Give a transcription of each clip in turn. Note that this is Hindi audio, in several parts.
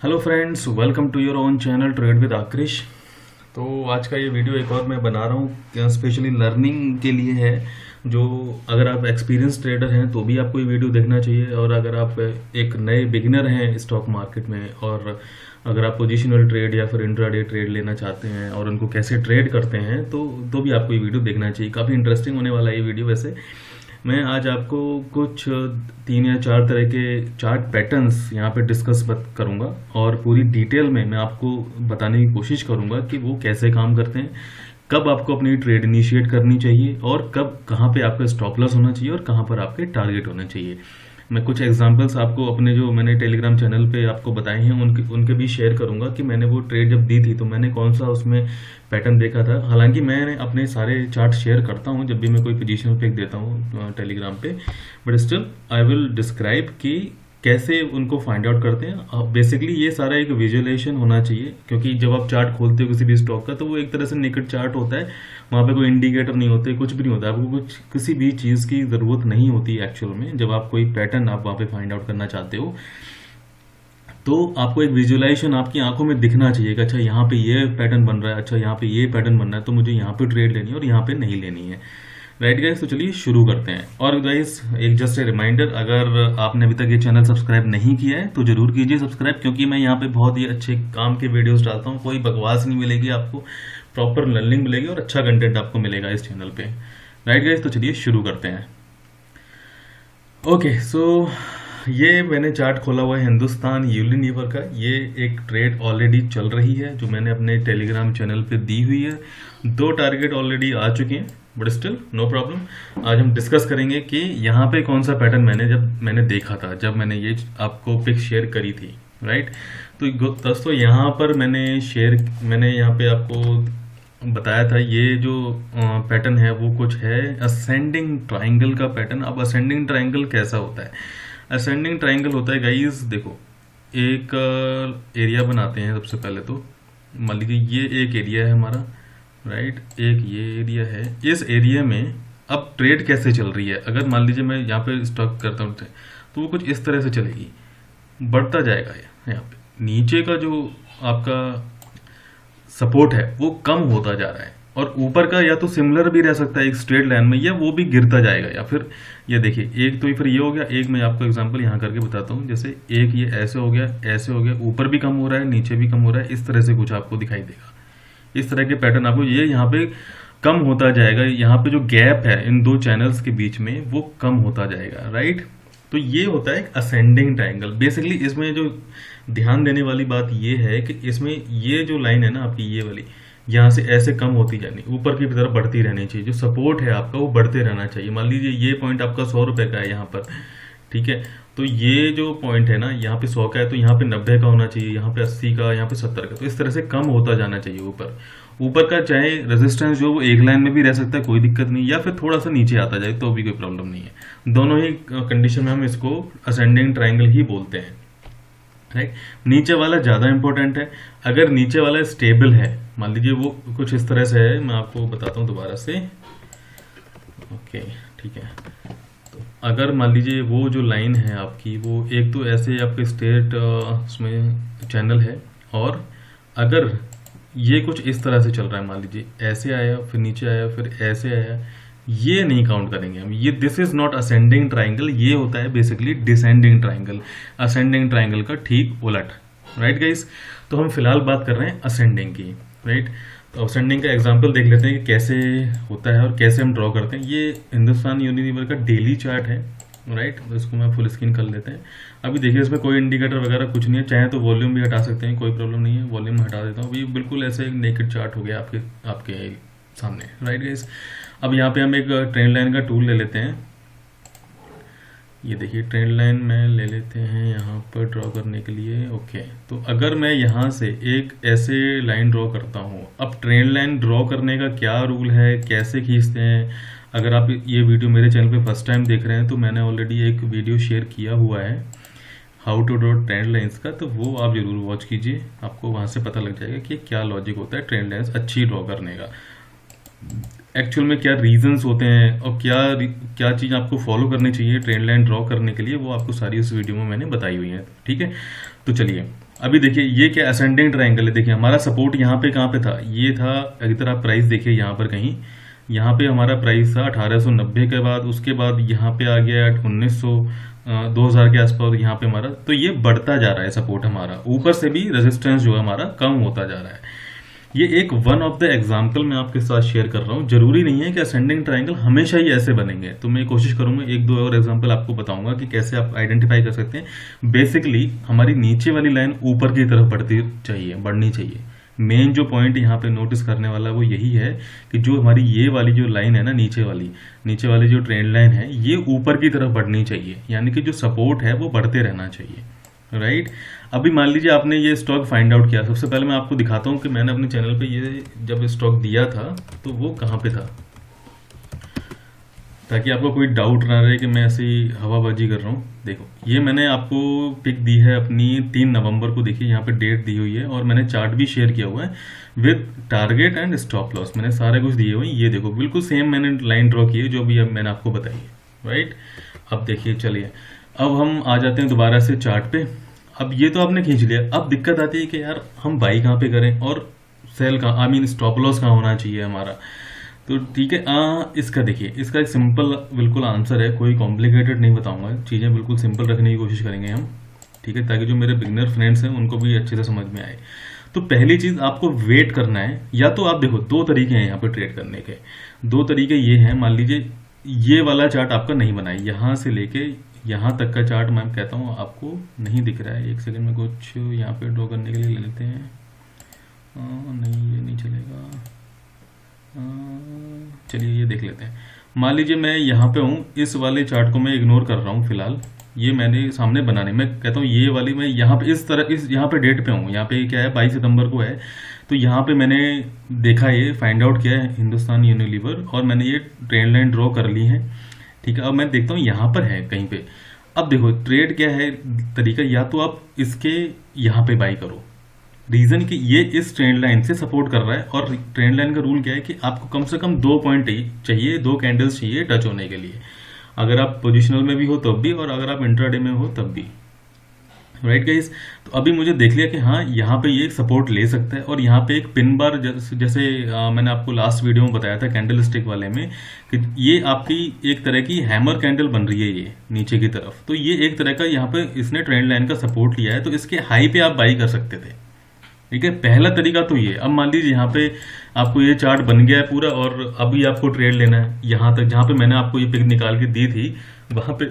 Hello friends, welcome to your own channel trade with Aakrish. तो आज का ये वीडियो एक और मैं बना रहा हूँ स्पेशली लर्निंग के लिए है। जो अगर आप एक्सपीरियंस ट्रेडर हैं तो भी आपको ये वीडियो देखना चाहिए, और अगर आप एक नए बिगिनर हैं स्टॉक मार्केट में, और अगर आप पोजिशनल ट्रेड या फिर इंट्राडे ट्रेड लेना चाहते हैं और उनको कैसे ट्रेड करते हैं तो भी आपको ये वीडियो देखना चाहिए। काफ़ी इंटरेस्टिंग होने वाला है ये वीडियो। वैसे मैं आज आपको कुछ 3 या 4 तरह के चार्ट पैटर्न्स यहाँ पे डिस्कस करूँगा, और पूरी डिटेल में मैं आपको बताने की कोशिश करूँगा कि वो कैसे काम करते हैं, कब आपको अपनी ट्रेड इनिशिएट करनी चाहिए, और कब कहाँ पे आपका स्टॉप लॉस होना चाहिए और कहाँ पर आपके टारगेट होने चाहिए। मैं कुछ एग्जांपल्स आपको अपने जो मैंने टेलीग्राम चैनल पे आपको बताए हैं उनके भी शेयर करूंगा कि मैंने वो ट्रेड जब दी थी तो मैंने कौन सा उसमें पैटर्न देखा था। हालांकि मैं अपने सारे चार्ट शेयर करता हूं जब भी मैं कोई पोजीशन पिक देता हूं टेलीग्राम पे, but still I will describe कि कैसे उनको फाइंड आउट करते हैं। बेसिकली ये सारा एक विजुअलाइजेशन होना चाहिए, क्योंकि जब आप चार्ट खोलते हो किसी भी स्टॉक का तो वो एक तरह से नेकेड चार्ट होता है। वहाँ पे कोई इंडिकेटर नहीं होते, कुछ भी नहीं होता, आपको कुछ किसी भी चीज़ की ज़रूरत नहीं होती एक्चुअल में। जब आप कोई पैटर्न आप वहाँ पे फाइंड आउट करना चाहते हो तो आपको एक विजुअलाइजेशन आपकी आंखों में दिखना चाहिए कि अच्छा यहाँ पे ये पैटर्न बन रहा है, अच्छा यहाँ पे ये पैटर्न बन रहा है, तो मुझे यहाँ पे ट्रेड लेनी है और यहाँ पे नहीं लेनी है। राइट गाइस, तो चलिए शुरू करते हैं। और गाइस एक जस्ट ए रिमाइंडर, अगर आपने अभी तक ये चैनल सब्सक्राइब नहीं किया है तो जरूर कीजिए सब्सक्राइब, क्योंकि मैं यहाँ पे बहुत ही अच्छे काम के वीडियोस डालता हूँ। कोई बकवास नहीं मिलेगी आपको, प्रॉपर लर्निंग मिलेगी और अच्छा कंटेंट आपको मिलेगा इस चैनल पे। राइट गाइस, तो चलिए शुरू करते हैं। ओके, सो ये मैंने चार्ट खोला हुआ है हिंदुस्तान यूनिलीवर का। ये एक ट्रेड ऑलरेडी चल रही है जो मैंने अपने टेलीग्राम चैनल पे दी हुई है। 2 टारगेट ऑलरेडी आ चुके हैं, बट स्टिल नो प्रॉब्लम। आज हम डिस्कस करेंगे कि यहाँ पे कौन सा पैटर्न मैंने देखा था जब मैंने ये आपको पिक शेयर करी थी। राइट, तो दोस्तों यहाँ पर मैंने यहाँ पे आपको बताया था ये जो पैटर्न है वो कुछ है असेंडिंग ट्राइंगल का पैटर्न। अब असेंडिंग ट्राइंगल कैसा होता है? असेंडिंग ट्राइंगल होता है गाइस, देखो एक एरिया बनाते हैं। सबसे पहले तो मान लीजिए ये एक एरिया है हमारा, राइट, एक ये एरिया है। इस एरिया में अब ट्रेड कैसे चल रही है? अगर मान लीजिए मैं यहाँ पे स्टॉक करता हूँ तो वो कुछ इस तरह से चलेगी, बढ़ता जाएगा। यहाँ पे नीचे का जो आपका सपोर्ट है वो कम होता जा रहा है, और ऊपर का या तो सिमिलर भी रह सकता है एक स्ट्रेट लाइन में, या वो भी गिरता जाएगा। या फिर ये देखिए, एक तो फिर ये हो गया। एक मैं आपको एग्जांपल यहाँ करके बताता हूँ। जैसे एक ये ऐसे हो गया, ऐसे हो गया, ऊपर भी कम हो रहा है, नीचे भी कम हो रहा है। इस तरह से कुछ आपको दिखाई देगा। इस तरह के पैटर्न आपको ये यहाँ पे कम होता जाएगा। यहाँ पे जो गैप है इन 2 चैनल्स के बीच में वो कम होता जाएगा। राइट, तो ये होता है एक असेंडिंग ट्राइंगल। बेसिकली इसमें जो ध्यान देने वाली बात ये है कि इसमें ये जो लाइन है ना आपकी, ये वाली यहाँ से ऐसे कम होती जानी, ऊपर की तरफ बढ़ती रहनी चाहिए। जो सपोर्ट है आपका वो बढ़ते रहना चाहिए। मान लीजिए ये पॉइंट आपका 100 रुपए का है यहाँ पर, ठीक है, तो ये जो पॉइंट है ना यहाँ पे 100 का है, तो यहाँ पे 90 का होना चाहिए, यहाँ पे 80 का, यहाँ पे 70 का। तो इस तरह से कम होता जाना चाहिए ऊपर का। चाहे रेजिस्टेंस जो वो एक लाइन में भी रह सकता है, कोई दिक्कत नहीं, या फिर थोड़ा सा नीचे आता जाए तो भी कोई प्रॉब्लम नहीं है। दोनों ही कंडीशन में हम इसको असेंडिंग ट्राइंगल ही बोलते हैं। राइट, नीचे वाला ज़्यादा इंपॉर्टेंट है। अगर नीचे वाला स्टेबल है, मान लीजिए वो कुछ इस तरह से है, मैं आपको बताता हूँ दोबारा से। ओके, ठीक है, तो अगर मान लीजिए वो जो लाइन है आपकी वो एक तो ऐसे आपके स्ट्रेट उसमें चैनल है, और अगर ये कुछ इस तरह से चल रहा है, मान लीजिए ऐसे आया, फिर नीचे आया, फिर ऐसे आया, ये नहीं काउंट करेंगे हम। ये this is not ascending triangle, ये होता है basically descending triangle, ascending triangle का ठीक उलट। राइट गाइस, तो हम फिलहाल बात कर रहे हैं असेंडिंग की। राइट, तो असेंडिंग का एग्जांपल देख लेते हैं कि कैसे होता है और कैसे हम ड्रॉ करते हैं। ये हिंदुस्तान यूनिलीवर का डेली चार्ट है। राइट, तो इसको मैं फुल स्क्रीन कर लेते हैं। अभी देखिए इसमें कोई इंडिकेटर वगैरह कुछ नहीं है। चाहे तो वॉल्यूम भी हटा सकते हैं, कोई प्रॉब्लम नहीं है। वॉल्यूम हटा देता हूँ। अभी बिल्कुल ऐसे एक नेकेड चार्ट हो गया आपके सामने। राइट गाइस, अब यहाँ पे हम एक ट्रेंड लाइन का टूल ले लेते हैं। ये देखिए ट्रेंड लाइन में ले लेते हैं यहाँ पर ड्रॉ करने के लिए। ओके, तो अगर मैं यहाँ से एक ऐसे लाइन ड्रॉ करता हूँ, अब ट्रेंड लाइन ड्रॉ करने का क्या रूल है, कैसे खींचते हैं? अगर आप ये वीडियो मेरे चैनल पे फर्स्ट टाइम देख रहे हैं तो मैंने ऑलरेडी एक वीडियो शेयर किया हुआ है how to draw trend lines का, तो वो आप जरूर वॉच कीजिए। आपको वहाँ से पता लग जाएगा कि क्या लॉजिक होता है ट्रेंड लाइन्स अच्छी ड्रॉ करने का, एक्चुअल में क्या रीजंस होते हैं, और क्या चीज़ आपको फॉलो करनी चाहिए ट्रेंड लाइन ड्रॉ करने के लिए, वो आपको सारी उस वीडियो में मैंने बताई हुई है। ठीक है, तो चलिए अभी देखिए ये क्या असेंडिंग ट्रायंगल है, देखिए हमारा सपोर्ट यहाँ पे कहाँ पे था, ये था, अगर आप प्राइस देखिए यहाँ पर कहीं, यहाँ पे हमारा प्राइस था 1890 के बाद, उसके बाद यहाँ पे आ गया 1900 2000 के आसपास यहाँ पे हमारा, तो ये बढ़ता जा रहा है सपोर्ट हमारा, ऊपर से भी रेजिस्टेंस जो है हमारा कम होता जा रहा है। ये एक वन ऑफ द एग्जाम्पल मैं आपके साथ शेयर कर रहा हूँ, जरूरी नहीं है कि असेंडिंग ट्रायंगल हमेशा ही ऐसे बनेंगे, तो मैं कोशिश करूंगा एक दो और एग्जाम्पल आपको बताऊंगा कि कैसे आप आइडेंटिफाई कर सकते हैं। बेसिकली हमारी नीचे वाली लाइन ऊपर की तरफ बढ़नी चाहिए। मेन जो पॉइंट यहाँ पे नोटिस करने वाला वो यही है कि जो हमारी ये वाली जो लाइन है ना, नीचे वाली जो ट्रेंड लाइन है, ये ऊपर की तरफ बढ़नी चाहिए, यानी कि जो सपोर्ट है वो बढ़ते रहना चाहिए, राइट। अभी मान लीजिए आपने ये स्टॉक फाइंड आउट किया, सबसे पहले मैं आपको दिखाता हूँ कि मैंने अपने चैनल पे ये जब स्टॉक दिया था तो वो कहाँ पे था, ताकि आपको कोई डाउट ना रहे कि मैं ऐसी हवाबाजी कर रहा हूँ। देखो ये मैंने आपको पिक दी है अपनी 3 नवंबर को, देखिए यहाँ पे डेट दी हुई है और मैंने चार्ट भी शेयर किया हुआ है with target and stop loss, मैंने सारे कुछ दिए हुए हैं। ये देखो बिल्कुल सेम मैंने लाइन ड्रॉ की है जो भी अब मैंने आपको बताई है, राइट। अब देखिए चलिए, अब हम आ जाते हैं दोबारा से चार्ट पे। अब ये तो आपने खींच लिया, अब दिक्कत आती है कि यार हम बाई कहाँ पे करें और सेल कहाँ, आई मीन स्टॉप लॉस कहाँ होना चाहिए हमारा। तो ठीक है, इसका देखिए, इसका एक सिंपल बिल्कुल आंसर है, कोई कॉम्प्लिकेटेड नहीं बताऊंगा, चीज़ें बिल्कुल सिंपल रखने की कोशिश करेंगे हम, ठीक है, ताकि जो मेरे बिगिनर फ्रेंड्स हैं उनको भी अच्छे से समझ में आए। तो पहली चीज़ आपको वेट करना है, या तो आप देखो 2 तरीके हैं यहाँ पे ट्रेड करने के, 2 तरीके ये हैं। मान लीजिए ये वाला चार्ट आपका नहीं बना है, यहाँ से लेके यहाँ तक का चार्ट मैं कहता हूँ आपको नहीं दिख रहा है, एक सेकंड में कुछ यहाँ पे ड्रॉ करने के लिए ले लेते हैं। नहीं ये नहीं चलेगा, चलिए ये देख लेते हैं। मान लीजिए मैं यहाँ पे हूँ, इस वाले चार्ट को मैं इग्नोर कर रहा हूँ फिलहाल, ये मैंने सामने बनाने, मैं कहता हूँ ये वाली, मैं यहाँ पे इस तरह इस यहाँ पे डेट पे हूँ, यहाँ पे क्या है 22 सितंबर को है, तो यहाँ पे मैंने देखा, ये फाइंड आउट किया है हिंदुस्तान यूनिलीवर और मैंने ये ट्रेंड लाइन ड्रॉ कर ली है, ठीक है। अब मैं देखता हूँ यहाँ पर है कहीं पे। अब देखो ट्रेड क्या है तरीका, या तो आप इसके यहाँ पे बाई करो, रीजन कि ये इस ट्रेंड लाइन से सपोर्ट कर रहा है, और ट्रेंड लाइन का रूल क्या है कि आपको कम से कम 2 पॉइंट चाहिए, 2 कैंडल्स चाहिए टच होने के लिए, अगर आप पोजिशनल में भी हो तब भी और अगर आप इंट्राडे में हो तब भी, राइट गाइस। तो अभी मुझे देख लिया कि हाँ यहाँ पे ये सपोर्ट ले सकता है, और यहाँ पे एक पिन बार जैसे मैंने आपको लास्ट वीडियो में बताया था कैंडल स्टिक वाले में कि ये आपकी एक तरह की हैमर कैंडल बन रही है ये नीचे की तरफ, तो ये एक तरह का यहाँ पे इसने ट्रेंड लाइन का सपोर्ट लिया है, तो इसके हाई पे आप बाई कर सकते थे, ठीक है। पहला तरीका तो ये। अब मान लीजिए यहाँ पे आपको ये चार्ट बन गया है पूरा, और अभी आपको ट्रेड लेना है यहाँ तक जहाँ पे मैंने आपको ये पिक निकाल के दी थी, वहां पे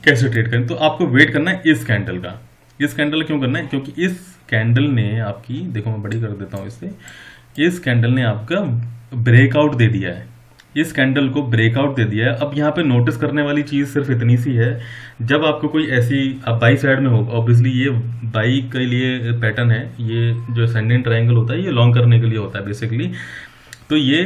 कैसे ट्रेड करें, तो आपको वेट करना है इस कैंडल का। इस कैंडल क्यों करना है, क्योंकि इस कैंडल ने आपकी, देखो मैं बड़ी कर देता हूँ इससे, इस कैंडल ने आपका ब्रेकआउट दे दिया है, इस कैंडल को ब्रेकआउट दे दिया है। अब यहाँ पे नोटिस करने वाली चीज़ सिर्फ इतनी सी है, जब आपको कोई ऐसी, आप बाई साइड में हो, ऑब्वियसली ये बाई के लिए पैटर्न है, ये जो असेंडिंग ट्रायंगल होता है ये लॉन्ग करने के लिए होता है बेसिकली। तो ये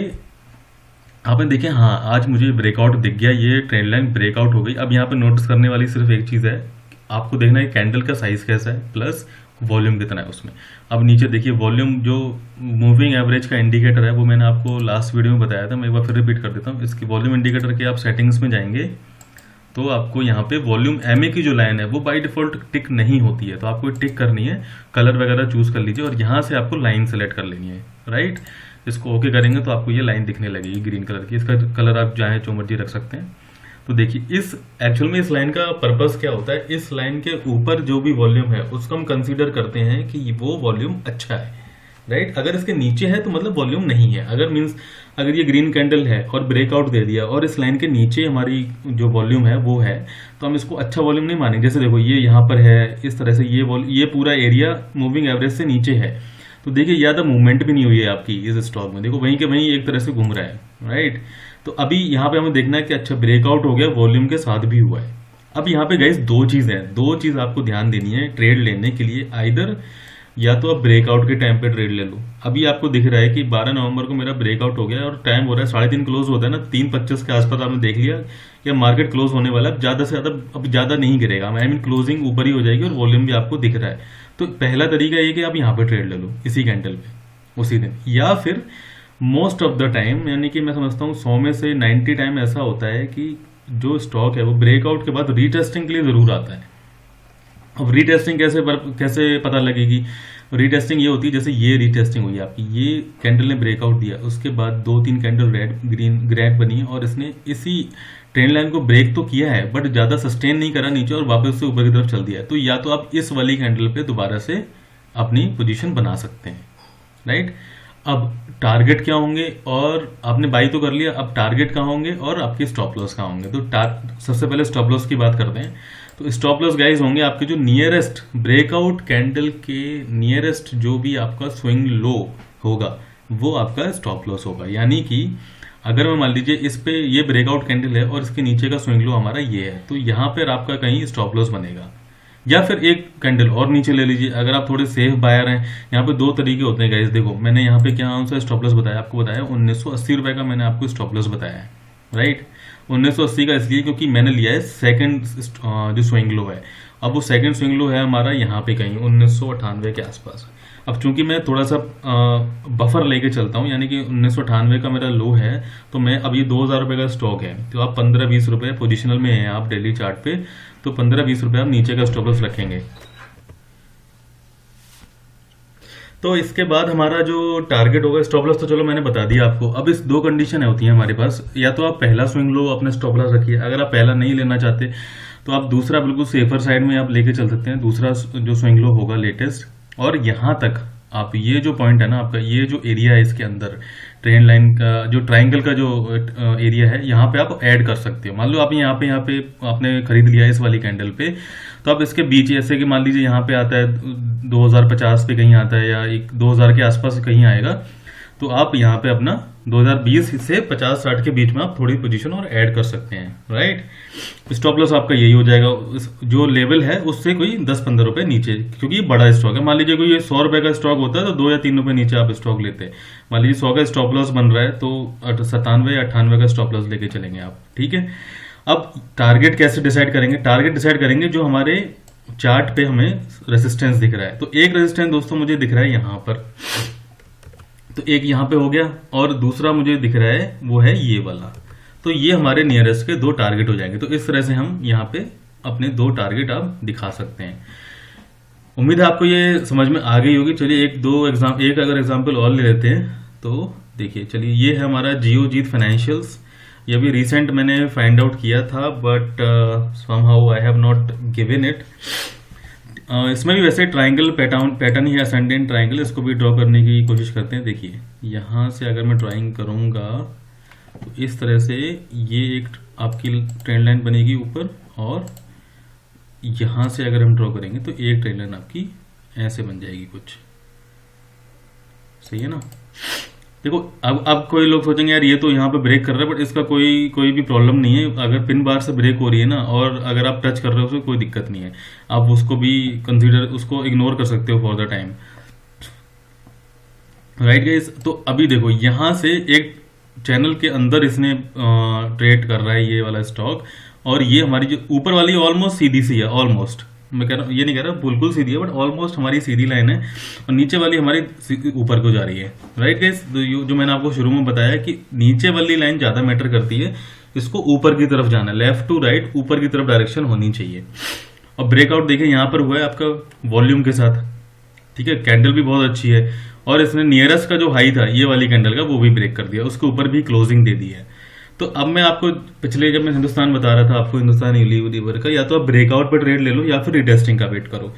आपने देखें, हाँ आज मुझे ब्रेकआउट दिख गया, ये ट्रेंड लाइन ब्रेकआउट हो गई। अब यहाँ पे नोटिस करने वाली सिर्फ एक चीज़ है, आपको देखना है कैंडल का साइज कैसा है प्लस वॉल्यूम कितना है उसमें। अब नीचे देखिए वॉल्यूम, जो मूविंग एवरेज का इंडिकेटर है वो मैंने आपको लास्ट वीडियो में बताया था, मैं एक बार फिर रिपीट कर देता हूँ। इसकी वॉल्यूम इंडिकेटर के आप सेटिंग्स में जाएंगे तो आपको यहाँ पे वॉल्यूम एमए की जो लाइन है वो बाय डिफॉल्ट टिक नहीं होती है, तो आपको टिक करनी है, कलर वगैरह चूज कर लीजिए और यहाँ से आपको लाइन सेलेक्ट कर लेनी है, राइट। इसको ओके करेंगे तो आपको ये लाइन दिखने लगेगी ग्रीन कलर की, इसका कलर आप चाहे जो मर्जी रख सकते हैं। तो देखिए इस एक्चुअल में इस लाइन का पर्पस क्या होता है, इस लाइन के ऊपर जो भी वॉल्यूम है उसको हम कंसीडर करते हैं कि वो वॉल्यूम अच्छा है, राइट। अगर इसके नीचे है तो मतलब वॉल्यूम नहीं है, अगर मींस अगर ये ग्रीन कैंडल है और ब्रेकआउट दे दिया और इस लाइन के नीचे हमारी जो वॉल्यूम है वो है, तो हम इसको अच्छा वॉल्यूम नहीं मानेंगे। जैसे देखो ये यहाँ पर है, इस तरह से ये पूरा एरिया मूविंग एवरेज से नीचे है, तो देखिए ज़्यादा मूवमेंट भी नहीं हुई है आपकी इस स्टॉक में, देखो वहीं के वहीं एक तरह से घूम रहा है, राइट। तो अभी यहाँ पे हमें देखना है कि अच्छा ब्रेकआउट हो गया, वॉल्यूम के साथ भी हुआ है। अब यहाँ पे गाइस दो चीज़ आपको ध्यान देनी है ट्रेड लेने के लिए, आइदर या तो आप ब्रेकआउट के टाइम पे ट्रेड ले लो। अभी आपको दिख रहा है कि 12 नवंबर को मेरा ब्रेकआउट हो गया और टाइम हो रहा है 3:30 क्लोज होता है ना, 3:25 के आसपास आपने देख लिया कि मार्केट क्लोज होने वाला है। ज़्यादा से ज़्यादा अब ज़्यादा नहीं गिरेगा, आई मीन क्लोजिंग ऊपर ही हो जाएगी और वॉल्यूम भी आपको दिख रहा है। तो पहला तरीका ये कि आप यहाँ पे ट्रेड ले लो इसी कैंडल पे उसी दिन, या फिर मोस्ट ऑफ द टाइम, यानी कि मैं समझता हूँ 100 में से 90 टाइम ऐसा होता है कि जो स्टॉक है वो ब्रेकआउट के बाद रीटेस्टिंग के लिए ज़रूर आता है। अब रीटेस्टिंग कैसे पता लगेगी? रीटेस्टिंग ये होती है, जैसे ये रीटेस्टिंग हुई आपकी, ये कैंडल ने ब्रेकआउट दिया, उसके बाद 2-3 कैंडल रेड ग्रीन ग्रेड बनी और इसने इसी ट्रेंड लाइन को ब्रेक तो किया है बट ज़्यादा सस्टेन नहीं करा नीचे और वापस से ऊपर की तरफ चल दिया है। तो या तो आप इस वाली कैंडल पे दोबारा से अपनी पोजीशन बना सकते हैं, राइट। अब टारगेट क्या होंगे, और आपने बाई तो कर लिया, अब टारगेट कहाँ होंगे और आपके स्टॉप लॉस कहाँ होंगे? तो सबसे पहले स्टॉप लॉस की बात करते हैं। तो स्टॉप लॉस गाइस होंगे आपके जो नियरेस्ट ब्रेकआउट कैंडल के नियरेस्ट जो भी आपका स्विंग लो होगा वो आपका स्टॉप लॉस होगा। यानी कि अगर मैं मान लीजिए इस पे ये ब्रेकआउट कैंडल है और इसके नीचे का स्विंग लो हमारा ये है, तो यहाँ पर आपका कहीं स्टॉप लॉस बनेगा। या फिर एक कैंडल और नीचे ले लीजिए, अगर आप थोड़े सेफ बायर हैं। यहाँ पे दो तरीके होते हैं गाइस, देखो मैंने यहाँ पे क्या सा स्टॉप लॉस बताया, आपको बताया 1980 रुपए का मैंने आपको स्टॉप लॉस बताया है, राइट। 1980 का इसलिए क्योंकि मैंने लिया है सेकंड जो स्विंग लो है। अब वो सेकंड स्विंग लो है हमारा यहाँ पे कहीं 1998 के आसपास। अब चूंकि मैं थोड़ा सा बफर लेके चलता हूँ, यानी कि 1998 का मेरा लो है, तो मैं अब ये 2000 रुपये का स्टॉक है, तो आप 15-20 रुपये पोजिशनल में हैं आप डेली चार्ट पे, तो 15-20 रुपये आप नीचे का स्टॉप लॉस रखेंगे। तो इसके बाद हमारा जो टारगेट होगा स्टॉप लॉस, तो चलो मैंने बता दिया आपको। अब इस दो कंडीशन होती हैं हमारे पास, या तो आप पहला स्विंग लो अपने स्टॉप लॉस रखिए, अगर आप पहला नहीं लेना चाहते तो आप दूसरा बिल्कुल सेफर साइड में आप लेके चल सकते हैं, दूसरा जो स्विंग लो होगा लेटेस्ट। और यहाँ तक आप ये जो पॉइंट है ना आपका, ये जो एरिया है इसके अंदर ट्रेंड लाइन का जो ट्राइंगल का जो एरिया है, यहाँ पे आप ऐड कर सकते हो। मान लो आप यहाँ पे आपने खरीद लिया है इस वाली कैंडल पे, तो आप इसके बीच ऐसे कि मान लीजिए यहाँ पे आता है 2050 पे कहीं आता है, या 2000 के आसपास कहीं आएगा, तो आप यहाँ पे अपना 2020 से 50-60 के बीच में आप थोड़ी पोजीशन और ऐड कर सकते हैं, राइट। स्टॉप लॉस आपका यही हो जाएगा, जो लेवल है उससे कोई 10-15 रुपए नीचे, क्योंकि ये बड़ा स्टॉक है। मान लीजिए कोई ये 100 रुपए का स्टॉक होता है तो 2 या 3 रुपए नीचे आप स्टॉक लेते हैं। मान लीजिए 100 का स्टॉप लॉस बन रहा है तो 97 या 98 का स्टॉप लॉस लेके चलेंगे आप, ठीक है। अब टारगेट कैसे डिसाइड करेंगे? टारगेट डिसाइड करेंगे जो हमारे चार्ट पे हमें रेसिस्टेंस दिख रहा है। तो एक रेसिस्टेंस दोस्तों मुझे दिख रहा है यहाँ पर, तो एक यहाँ पे हो गया, और दूसरा मुझे दिख रहा है वो है ये वाला। तो ये हमारे नियरेस्ट के 2 टारगेट हो जाएंगे। तो इस तरह से हम यहाँ पे अपने 2 टारगेट आप दिखा सकते हैं। उम्मीद है आपको ये समझ में आ गई होगी। चलिए एक अगर एग्जाम्पल और ले लेते हैं, तो देखिए चलिए ये है हमारा जियोजीत फाइनेंशियल्स। ये भी रिसेंट मैंने फाइंड आउट किया था, but somehow I have not given it. इसमें भी वैसे ट्राइंगल पैटर्न ही है, असेंडेंट ट्राइंगल, इसको भी ड्रॉ करने की कोशिश करते हैं। देखिए यहाँ से अगर मैं ड्राइंग करूँगा तो इस तरह से ये एक आपकी ट्रेंड लाइन बनेगी ऊपर, और यहाँ से अगर हम ड्रॉ करेंगे तो एक ट्रेंड लाइन आपकी ऐसे बन जाएगी कुछ, सही है ना। देखो अब कोई लोग सोचेंगे यार ये तो यहाँ पे ब्रेक कर रहा है, बट इसका कोई भी प्रॉब्लम नहीं है। अगर पिन बार से ब्रेक हो रही है ना, और अगर आप टच कर रहे हो उसको कोई दिक्कत नहीं है, आप उसको भी उसको इग्नोर कर सकते हो for the time, right guys. तो अभी देखो यहाँ से एक चैनल के अंदर इसने ट्रेड कर रहा है ये वाला स्टॉक, और ये हमारी जो ऊपर वाली ऑलमोस्ट सीधी सी है, ऑलमोस्ट, मैं कह रहा हूँ ये नहीं कह रहा बिल्कुल सीधी है, बट ऑलमोस्ट हमारी सीधी लाइन है, और नीचे वाली हमारी ऊपर को जा रही है, राइट गाइस। जो मैंने आपको शुरू में बताया कि नीचे वाली लाइन ज्यादा मैटर करती है, इसको ऊपर की तरफ जाना है, लेफ्ट टू राइट ऊपर की तरफ डायरेक्शन होनी चाहिए। और ब्रेकआउट देखिए यहाँ पर हुआ है आपका वॉल्यूम के साथ, ठीक है, कैंडल भी बहुत अच्छी है, और इसने नियरेस्ट का जो हाई था ये वाली कैंडल का वो भी ब्रेक कर दिया, उसके ऊपर भी क्लोजिंग दे दी है। तो अब मैं आपको पिछले जब मैं हिंदुस्तान बता रहा था आपको, हिंदुस्तान यूनिलीवर का, या तो आप ब्रेकआउट पे ट्रेड ले लो या फिर रिटेस्टिंग का वेट करो।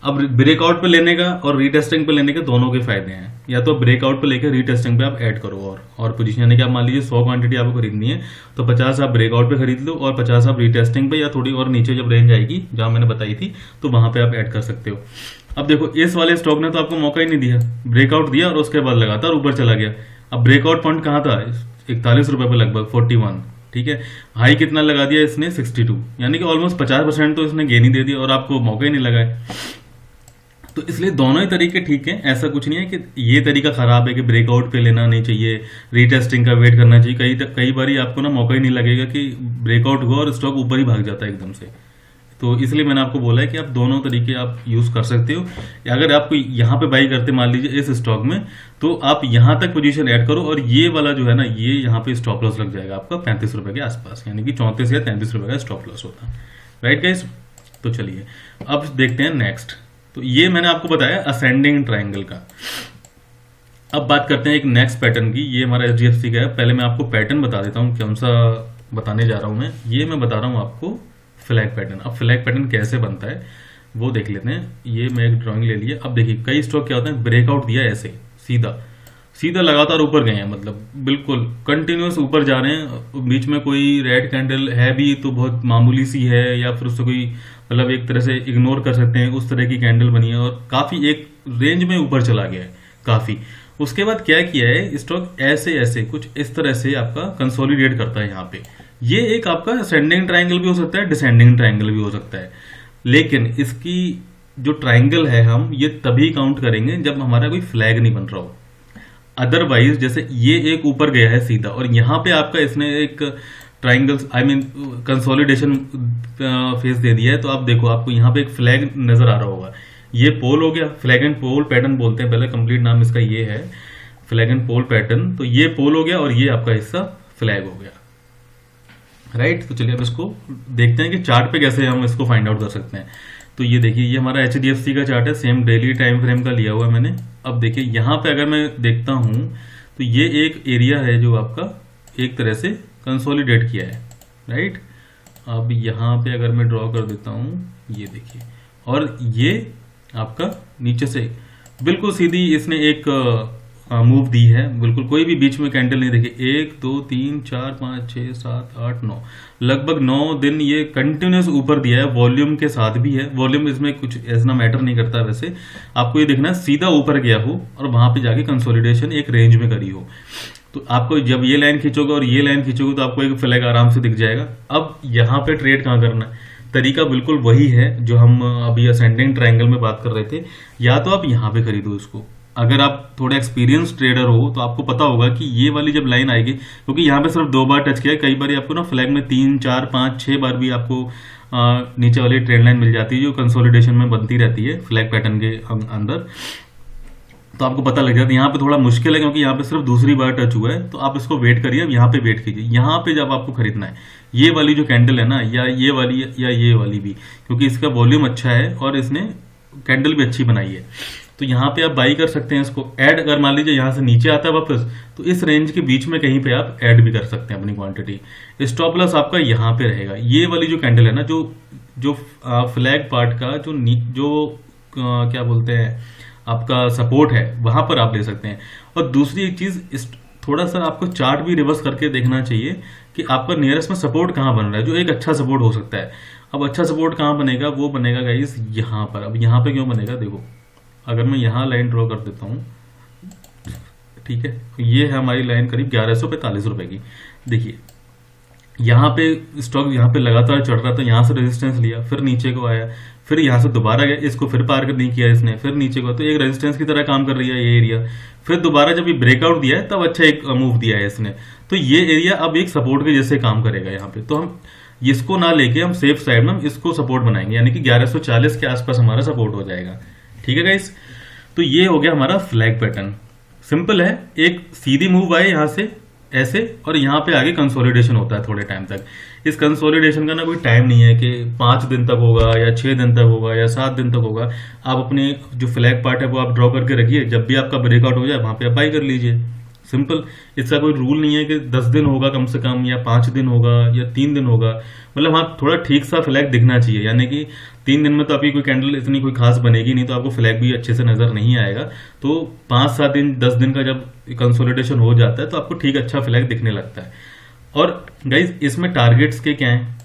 अब ब्रेकआउट पे लेने का और रिटेस्टिंग पे लेने के दोनों के फायदे हैं। या तो ब्रेकआउट पे लेकर रिटेस्टिंग पे आप ऐड करो और पोजीशन, यानी कि आप मान लीजिए 100 क्वांटिटी आपको खरीदनी है तो 50 आप ब्रेकआउट पे खरीद लो और 50 आप रिटेस्टिंग पे, या थोड़ी और नीचे जब रेंज आएगी जहां मैंने बताई थी तो वहां पे आप ऐड कर सकते हो। अब देखो इस वाले स्टॉक ने तो आपको मौका ही नहीं दिया, ब्रेकआउट दिया और उसके बाद लगातार ऊपर चला गया। अब ब्रेकआउट पॉइंट कहाँ था? 41 रुपए पे लगभग 41, ठीक है। हाई कितना लगा दिया इसने? 62, यानी कि ऑलमोस्ट 50% तो इसने गेन ही दे दिया और आपको मौका ही नहीं लगा है। तो इसलिए दोनों ही तरीके ठीक है, ऐसा कुछ नहीं है कि ये तरीका खराब है कि ब्रेकआउट पे लेना नहीं चाहिए, रीटेस्टिंग का वेट करना चाहिए। कई बार आपको ना मौका ही नहीं लगेगा कि ब्रेकआउट हुआ और स्टॉक ऊपर ही भाग जाता है एकदम से। तो इसलिए मैंने आपको बोला है कि आप दोनों तरीके आप यूज कर सकते हो। अगर आपको यहाँ पे बाई करते मान लीजिए इस स्टॉक में, तो आप यहाँ तक पोजीशन ऐड करो, और ये वाला जो है ना ये यहाँ पे स्टॉप लॉस लग जाएगा आपका 35 रुपए के आसपास, यानी कि 34 या 33 रुपए का स्टॉप लॉस होता है, राइट गाइस। तो चलिए अब देखते हैं नेक्स्ट। तो ये मैंने आपको बताया असेंडिंग ट्रायंगल का। अब बात करते हैं एक नेक्स्ट पैटर्न की। ये हमारा HDFC का है। पहले मैं आपको पैटर्न बता देता हूँ कौन सा बताने जा रहा हूँ मैं। ये मैं बता रहा हूँ आपको फ्लैग पैटर्न। अब फ्लैग पैटर्न कैसे बनता है वो देख लेते हैं। ये मैं एक ड्राइंग ले लिया। अब देखिए कई स्टॉक क्या होता है, ब्रेकआउट दिया ऐसे सीधा सीधा लगातार ऊपर गए हैं, मतलब बिल्कुल कंटिन्यूस ऊपर जा रहे हैं। बीच में कोई रेड कैंडल है भी तो बहुत मामूली सी है, या फिर उससे कोई मतलब एक तरह से इग्नोर कर सकते हैं, उस तरह की कैंडल बनी है और काफी एक रेंज में ऊपर चला गया है काफी। उसके बाद क्या किया है स्टॉक, ऐसे ऐसे कुछ इस तरह से आपका कंसोलिडेट करता है यहाँ पे। ये एक आपका असेंडिंग ट्रायंगल भी हो सकता है, डिसेंडिंग ट्रायंगल भी हो सकता है, लेकिन इसकी जो ट्रायंगल है हम ये तभी काउंट करेंगे जब हमारा कोई फ्लैग नहीं बन रहा हो। अदरवाइज जैसे ये एक ऊपर गया है सीधा और यहाँ पे आपका इसने एक triangles I mean consolidation phase दे दिया है, तो आप देखो आपको यहाँ पे एक फ्लैग नजर आ रहा होगा। ये पोल हो गया, फ्लैग एंड पोल पैटर्न बोलते हैं, पहले कंप्लीट नाम इसका ये है फ्लैग एंड पोल पैटर्न। तो ये पोल हो गया और ये आपका हिस्सा फ्लैग हो गया, राइट। तो चलिए अब इसको देखते हैं कि चार्ट पे कैसे हम इसको फाइंड आउट कर सकते हैं। तो ये देखिए ये हमारा HDFC का चार्ट है, सेम डेली टाइम फ्रेम का लिया हुआ है मैंने। अब देखिए यहाँ पे अगर मैं देखता हूँ तो ये एक एरिया है जो आपका एक तरह से कंसोलिडेट किया है, राइट। अब यहाँ पे अगर मैं ड्रॉ कर देता हूँ, ये देखिए, और ये आपका नीचे से बिल्कुल सीधी इसने एक मूव दी है, बिल्कुल कोई भी बीच में कैंडल नहीं। देखिए 1 2 3 4 5 6 7 8 9 लगभग 9 दिन ये कंटिन्यूस ऊपर दिया है, वॉल्यूम के साथ भी है। वॉल्यूम इसमें कुछ ऐसा मैटर नहीं करता, वैसे आपको ये देखना है सीधा ऊपर गया हो और वहां पे जाके कंसोलिडेशन एक रेंज में करी हो। तो आपको जब ये लाइन खींचोगे और ये लाइन खींचोगे तो आपको एक फ्लैग आराम से दिख जाएगा। अब यहाँ पे ट्रेड कहाँ करना है, तरीका बिल्कुल वही है जो हम अभी असेंडिंग ट्रायंगल में बात कर रहे थे। या तो आप यहाँ पे खरीदो इसको, अगर आप थोड़े एक्सपीरियंस ट्रेडर हो तो आपको पता होगा कि ये वाली जब लाइन आएगी, क्योंकि यहाँ पे सिर्फ 2 बार टच किया है, कई बार आपको ना फ्लैग में 3 4 5 6 बार भी आपको नीचे वाली ट्रेंड लाइन मिल जाती है जो कंसोलिडेशन में बनती रहती है फ्लैग पैटर्न के अंदर। तो आपको पता लग जाता है। यहाँ पे थोड़ा मुश्किल है क्योंकि यहाँ पे सिर्फ दूसरी बार टच हुआ है, तो आप इसको वेट करिए। अब यहाँ पे वेट कीजिए, यहाँ पे जब आपको खरीदना है ये वाली जो कैंडल है ना, या ये वाली या ये वाली भी, क्योंकि इसका वॉल्यूम अच्छा है और इसने कैंडल भी अच्छी बनाई है, तो यहाँ पे आप बाई कर सकते हैं इसको। ऐड अगर मान लीजिए यहाँ से नीचे आता है वापस, तो इस रेंज के बीच में कहीं पे आप ऐड भी कर सकते हैं अपनी क्वांटिटी। स्टॉप लॉस आपका यहाँ पे रहेगा। ये वाली जो कैंडल है ना, जो फ्लैग पार्ट का जो क्या बोलते हैं आपका सपोर्ट है, वहां पर आप ले सकते हैं। और दूसरी एक चीज, थोड़ा सा आपको चार्ट भी रिवर्स करके देखना चाहिए कि आपका नियरेस्ट में सपोर्ट कहाँ बन रहा है, जो एक अच्छा सपोर्ट हो सकता है। अब अच्छा सपोर्ट कहाँ बनेगा, वो बनेगा गाइस यहाँ पर। अब यहाँ पे क्यों बनेगा, देखो अगर मैं यहाँ लाइन ड्रॉ कर देता हूँ, ठीक है, तो ये है हमारी लाइन करीब 1145 रुपए की। देखिए यहाँ पे स्टॉक यहाँ पे लगातार चढ़ रहा था, यहाँ से रेजिस्टेंस लिया, फिर नीचे को आया, फिर यहाँ से दोबारा गया, इसको फिर पार नहीं किया इसने, फिर नीचे को, तो एक रेजिस्टेंस की तरह काम कर रही है ये एरिया। फिर दोबारा जब ये ब्रेकआउट दिया है तब अच्छा एक मूव दिया है इसने, तो ये एरिया अब एक सपोर्ट के जैसे काम करेगा यहाँ पे। तो हम इसको ना लेके हम सेफ साइड में हम इसको सपोर्ट बनाएंगे, यानी कि 1140 के आसपास हमारा सपोर्ट हो जाएगा, ठीक है गाइस। तो ये हो गया हमारा फ्लैग पैटर्न, सिंपल है। एक सीधी मूव आए यहाँ से ऐसे, और यहाँ पे आगे कंसोलिडेशन होता है थोड़े टाइम तक। इस कंसोलिडेशन का ना कोई टाइम नहीं है कि 5 दिन तक होगा या 6 दिन तक होगा या 7 दिन तक होगा। आप अपने जो फ्लैग पार्ट है वो आप ड्रॉ करके रखिए, जब भी आपका ब्रेकआउट हो जाए वहां पे आप बाई कर लीजिए, सिंपल। इसका कोई रूल नहीं है कि 10 दिन होगा कम से कम, या 5 दिन होगा या 3 दिन होगा। मतलब हाँ, थोड़ा ठीक सा फ्लैग दिखना चाहिए, यानी कि 3 दिन में तो आपकी कोई कैंडल इतनी कोई खास बनेगी नहीं, तो आपको फ्लैग भी अच्छे से नजर नहीं आएगा। तो 5-7 दिन 10 दिन का जब कंसोलिडेशन हो जाता है तो आपको ठीक अच्छा फ्लैग दिखने लगता है। और गाइज इसमें टारगेट्स के क्या हैं,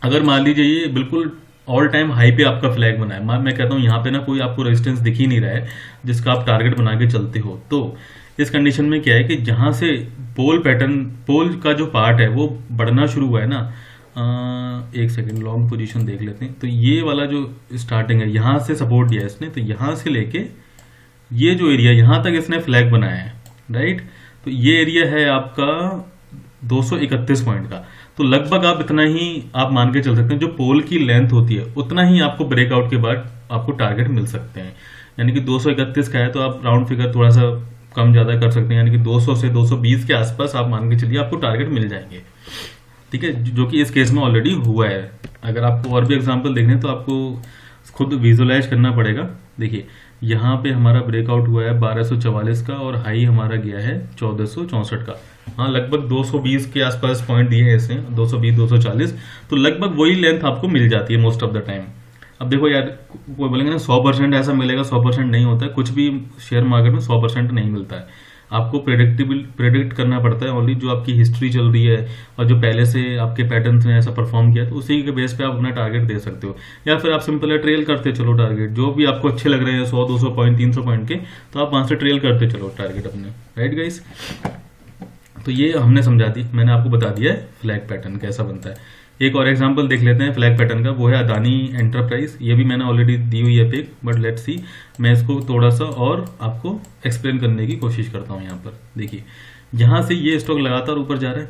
अगर मान लीजिए ये बिल्कुल ऑल टाइम हाई पे आपका फ्लैग बना है, मैं कहता हूँ यहाँ पे ना कोई आपको रेजिस्टेंस दिख ही नहीं रहा है जिसका आप टारगेट बना के चलते हो, तो इस कंडीशन में क्या है कि जहां से पोल पैटर्न, पोल का जो पार्ट है वो बढ़ना शुरू हुआ है ना, एक सेकेंड लॉन्ग पोजीशन देख लेते हैं। तो ये वाला जो स्टार्टिंग है, यहां से सपोर्ट दिया है इसने, तो यहां से लेके ये जो एरिया यहां तक इसने फ्लैग बनाया है, राइट। तो ये एरिया है आपका 231 पॉइंट का, तो लगभग आप इतना ही आप मान के चल सकते हैं। जो पोल की लेंथ होती है उतना ही आपको ब्रेकआउट के बाद आपको टारगेट मिल सकते हैं, यानी कि 231 का है तो आप राउंड फिगर थोड़ा सा कम ज्यादा कर सकते हैं, यानी कि 200 से 220 के आसपास आप मान के चलिए आपको टारगेट मिल जाएंगे। ठीक है, जो कि इस केस में ऑलरेडी हुआ है। अगर आपको और भी एग्जांपल देखने हैं तो आपको खुद विजुलाइज करना पड़ेगा। देखिए यहाँ पे हमारा ब्रेकआउट हुआ है 1244 का और हाई हमारा गया है 1464 का। हाँ, लगभग 220 के आसपास पॉइंट दिए हैं इसने, 220 240, तो लगभग वही लेंथ आपको मिल जाती है मोस्ट ऑफ द टाइम। अब देखो यार, कोई बोलेंगे ना 100% ऐसा मिलेगा, 100% नहीं होता है, कुछ भी शेयर मार्केट में 100% नहीं मिलता है। आपको प्रेडिक्ट करना पड़ता है ओनली, जो आपकी हिस्ट्री चल रही है और जो पहले से आपके पैटर्न्स ने ऐसा परफॉर्म किया, तो उसी के बेस पे आप अपना टारगेट दे सकते हो। या फिर आप सिंपल है ट्रेल करते चलो टारगेट, जो भी आपको अच्छे लग रहे हैं 100 200 पॉइंट 300 पॉइंट के, तो आप वहां से ट्रेल करते चलो टारगेट अपने। राइट गाइस, तो ये हमने समझा दी, मैंने आपको बता दिया है फ्लैग पैटर्न कैसा बनता है। एक और एग्जांपल देख लेते हैं फ्लैग पैटर्न का, वो है अदानी एंटरप्राइज। ये भी मैंने ऑलरेडी दी हुई है पिक, बट लेट्स सी, मैं इसको थोड़ा सा और आपको एक्सप्लेन करने की कोशिश करता हूँ। यहाँ पर देखिए, यहाँ से ये स्टॉक लगातार ऊपर जा रहा है।